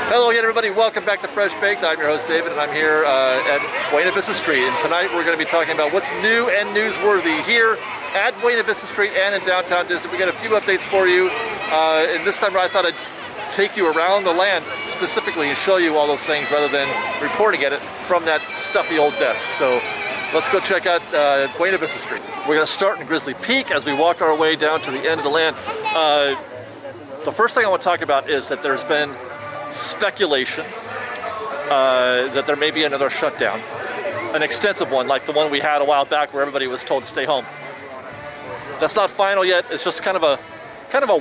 Hello again, everybody. Welcome back to FreshBaked. I'm your host, David, and I'm here at Buena Vista Street. And tonight we're going to be talking about what's new and newsworthy here at Buena Vista Street and in downtown Disney. We got a few updates for you. And this time I thought I'd take you around the land specifically and show you all those things rather than reporting at it from that stuffy old desk. So let's go check out Buena Vista Street. We're going to start in Grizzly Peak as we walk our way down to the end of the land. The first thing I want to talk about is that there's been speculation that there may be another shutdown, an extensive one like the one we had a while back where everybody was told to stay home. That's not final yet. It's just kind of a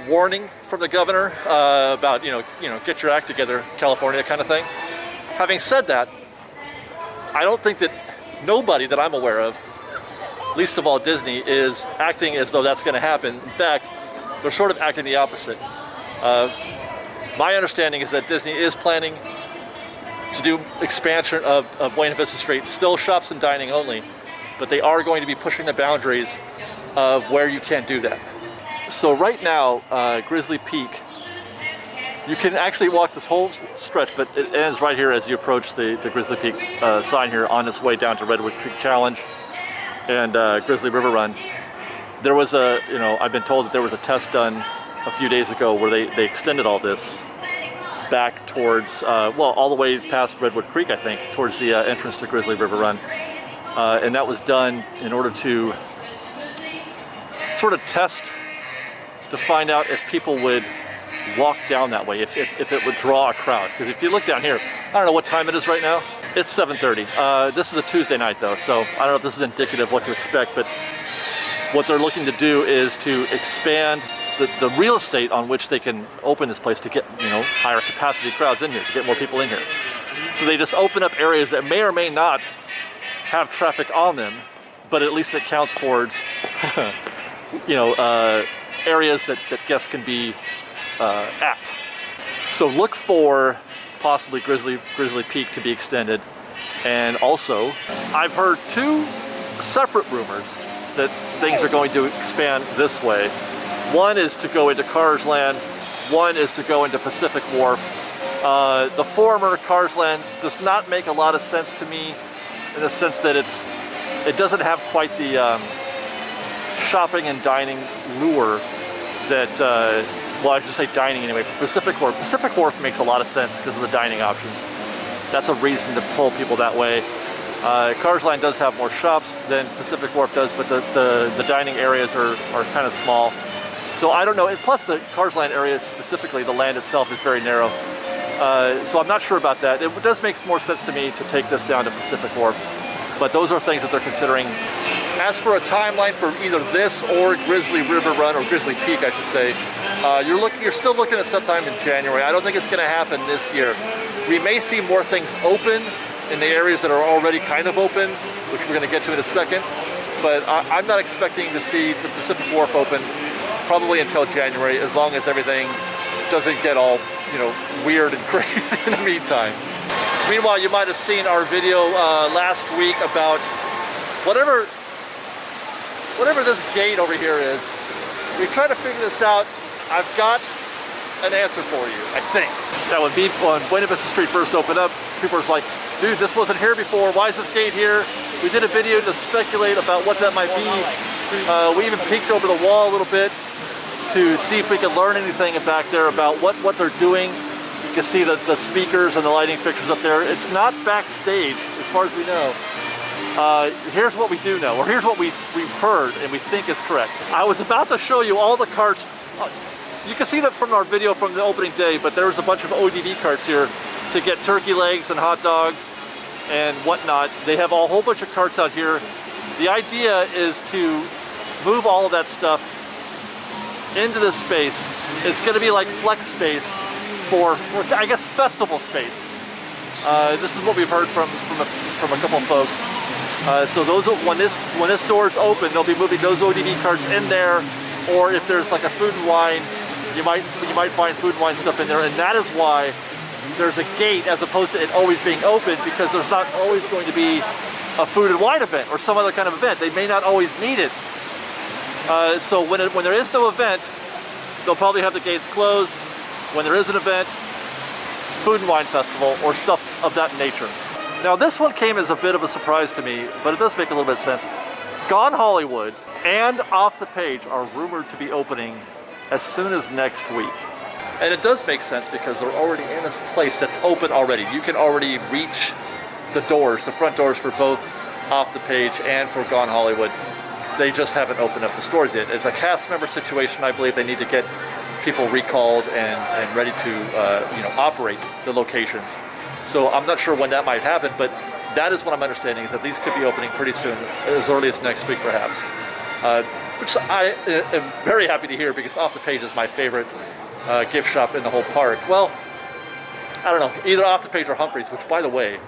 warning from the governor about you know get your act together, California, kind of thing. Having said that, I don't think that nobody that I'm aware of, least of all Disney, is acting as though that's going to happen. In fact, they're sort of acting the opposite. My understanding is that Disney is planning to do expansion of Buena Vista Street, still shops and dining only, but they are going to be pushing the boundaries of where you can do that. So right now, Grizzly Peak, you can actually walk this whole stretch, but it ends right here as you approach the Grizzly Peak sign here on its way down to Redwood Creek Challenge and Grizzly River Run. There was I've been told that there was a test done a few days ago where they extended all this back towards, all the way past Redwood Creek, I think, towards the entrance to Grizzly River Run. And that was done in order to sort of test to find out if people would walk down that way, if it would draw a crowd. Because if you look down here, I don't know what time it is right now. It's 7:30. This is a Tuesday night though, so I don't know if this is indicative of what to expect, but what they're looking to do is to expand the real estate on which they can open this place to get higher capacity crowds in here, to get more people in here. So they just open up areas that may or may not have traffic on them, but at least it counts towards areas that guests can be at. So look for possibly Grizzly Peak to be extended. And also, I've heard two separate rumors that things are going to expand this way. One is to go into Cars Land, one is to go into Pacific Wharf. The former, Cars Land, does not make a lot of sense to me in the sense that it doesn't have quite the shopping and dining lure that, I should say dining anyway. Pacific Wharf makes a lot of sense because of the dining options. That's a reason to pull people that way. Cars Land does have more shops than Pacific Wharf does, but the dining areas are kind of small. So I don't know, and plus the Cars Land area specifically, the land itself is very narrow. So I'm not sure about that. It does make more sense to me to take this down to Pacific Wharf, but those are things that they're considering. As for a timeline for either this or Grizzly River Run, or Grizzly Peak I should say, you're still looking at sometime in January. I don't think it's gonna happen this year. We may see more things open in the areas that are already kind of open, which we're gonna get to in a second, but I'm not expecting to see the Pacific Wharf open probably until January, as long as everything doesn't get all weird and crazy in the meantime. Meanwhile, you might have seen our video last week about whatever this gate over here is. We tried to figure this out. I've got an answer for you, I think. That when Buena Vista Street first opened up, people were like, dude, this wasn't here before. Why is this gate here? We did a video to speculate about what that might be. We even peeked over the wall a little bit to see if we could learn anything back there about what they're doing. You can see the speakers and the lighting fixtures up there. It's not backstage, as far as we know. Here's what we do know, or here's what we've heard and we think is correct. I was about to show you all the carts. You can see that from our video from the opening day, but there was a bunch of ODD carts here to get turkey legs and hot dogs and whatnot. They have a whole bunch of carts out here. The idea is to move all of that stuff into this space. It's going to be like flex space for I guess festival space. This is what we've heard from a couple of folks. So when this door's open, they'll be moving those ODD carts in there, or if there's like a food and wine, you might find food and wine stuff in there, and that is why there's a gate as opposed to it always being open, because there's not always going to be a food and wine event or some other kind of event. They may not always need it. So when there is no event, they'll probably have the gates closed. When there is an event, food and wine festival or stuff of that nature. Now this one came as a bit of a surprise to me, but it does make a little bit of sense. Gone Hollywood and Off the Page are rumored to be opening as soon as next week. And it does make sense because they're already in this place that's open already. You can already reach the doors, the front doors for both Off the Page and for Gone Hollywood. They just haven't opened up the stores yet. It's a cast member situation. I believe they need to get people recalled and ready to operate the locations. So I'm not sure when that might happen, but that is what I'm understanding, is that these could be opening pretty soon, as early as next week perhaps. Which I am very happy to hear, because Off the Page is my favorite gift shop in the whole park. Well, I don't know, either Off the Page or Humphreys, which, by the way,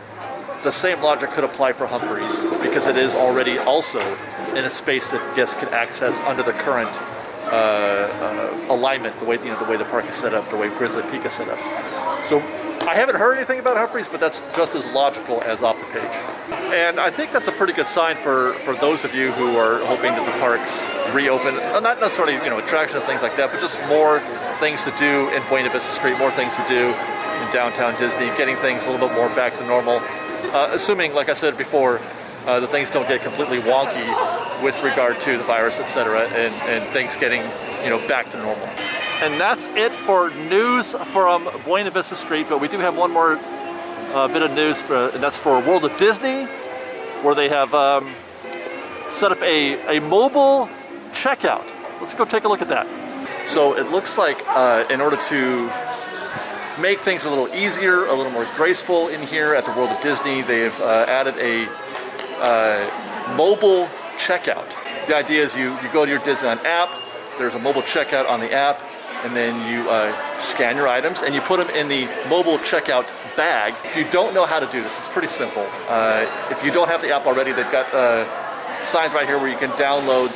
the same logic could apply for Humphreys, because it is already also in a space that guests can access under the current alignment, the way the park is set up, the way Grizzly Peak is set up. So I haven't heard anything about Humphreys, but that's just as logical as Off the Page. And I think that's a pretty good sign for those of you who are hoping that the parks reopen. Not necessarily, attractions and things like that, but just more things to do in Buena Vista Street, more things to do in downtown Disney, getting things a little bit more back to normal. Assuming, like I said before, that things don't get completely wonky with regard to the virus, etc., and things getting, back to normal. And that's it for news from Buena Vista Street, but we do have one more bit of news, and that's for World of Disney, where they have set up a mobile checkout. Let's go take a look at that. So it looks like in order to make things a little easier, a little more graceful in here at the World of Disney, they've added a mobile checkout. The idea is you go to your Disneyland app, there's a mobile checkout on the app, and then you scan your items and you put them in the mobile checkout bag. If you don't know how to do this, it's pretty simple. If you don't have the app already, they've got signs right here where you can download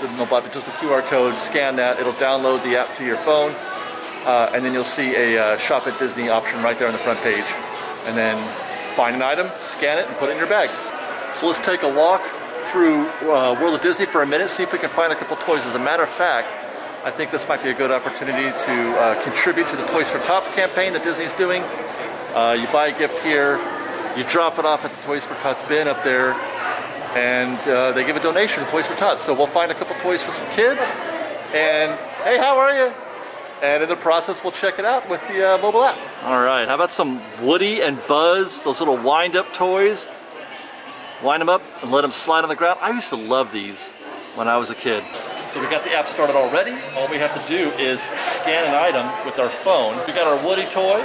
just a QR code, scan that, it'll download the app to your phone, and then you'll see a Shop at Disney option right there on the front page. And then find an item, scan it, and put it in your bag. So let's take a walk through World of Disney for a minute, see if we can find a couple toys. As a matter of fact, I think this might be a good opportunity to contribute to the Toys for Tots campaign that Disney's doing. You buy a gift here, you drop it off at the Toys for Tots bin up there, and they give a donation to Toys for Tots. So we'll find a couple toys for some kids, and hey, how are you? And in the process, we'll check it out with the mobile app. All right, how about some Woody and Buzz, those little wind-up toys? Wind them up and let them slide on the ground. I used to love these when I was a kid. So we got the app started already. All we have to do is scan an item with our phone. We got our Woody toy,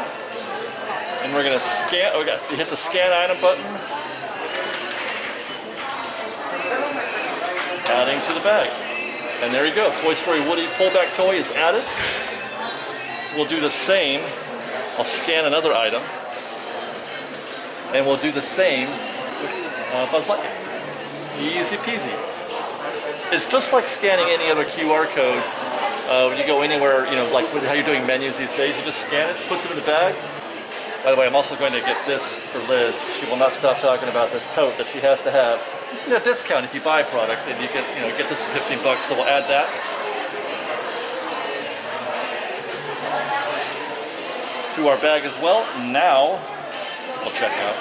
and we're gonna scan. You hit the scan item button, adding to the bag, and there you go. Toy Story Woody pullback toy is added. We'll do the same. I'll scan another item, and we'll do the same with Buzz Lightyear. Easy peasy. It's just like scanning any other QR code. When you go anywhere, like how you're doing menus these days, you just scan it, puts it in the bag. By the way, I'm also going to get this for Liz. She will not stop talking about this tote that she has to have. You get a discount if you buy a product, and you get this for $15, so we'll add that. To our bag as well. Now, we'll check out.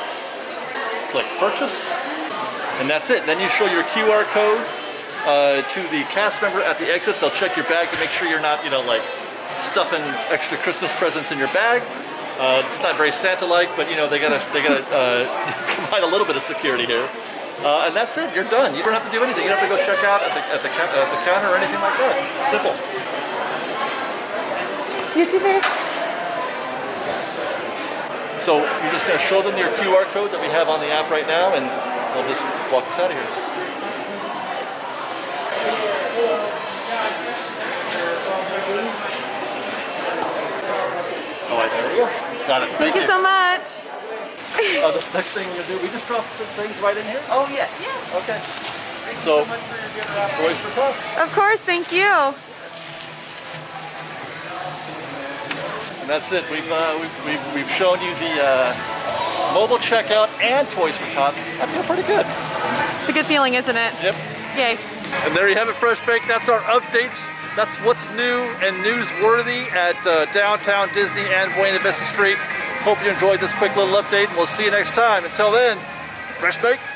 Click purchase, and that's it. Then you show your QR code to the cast member at the exit. They'll check your bag to make sure you're not, like stuffing extra Christmas presents in your bag. It's not very Santa-like, but they gotta provide a little bit of security here. And that's it. You're done. You don't have to do anything. You don't have to go check out at the counter or anything like that. Simple. So you're just going to show them your QR code that we have on the app right now, and they'll just walk us out of here. Oh, I see. There we go. Got it. Thank you so much. The next thing we're going to do, we just drop the things right in here? Oh, yes. Yes. Okay. Thank you so much for your gift wrap. Toys for Tots. Of course, thank you. And that's it. We've shown you the mobile checkout and Toys for Tots. I feel pretty good. It's a good feeling, isn't it? Yep. Yay. And there you have it, FreshBaked. That's our updates. That's what's new and newsworthy at downtown Disney and Buena Vista Street. Hope you enjoyed this quick little update, and we'll see you next time. Until then, fresh baked.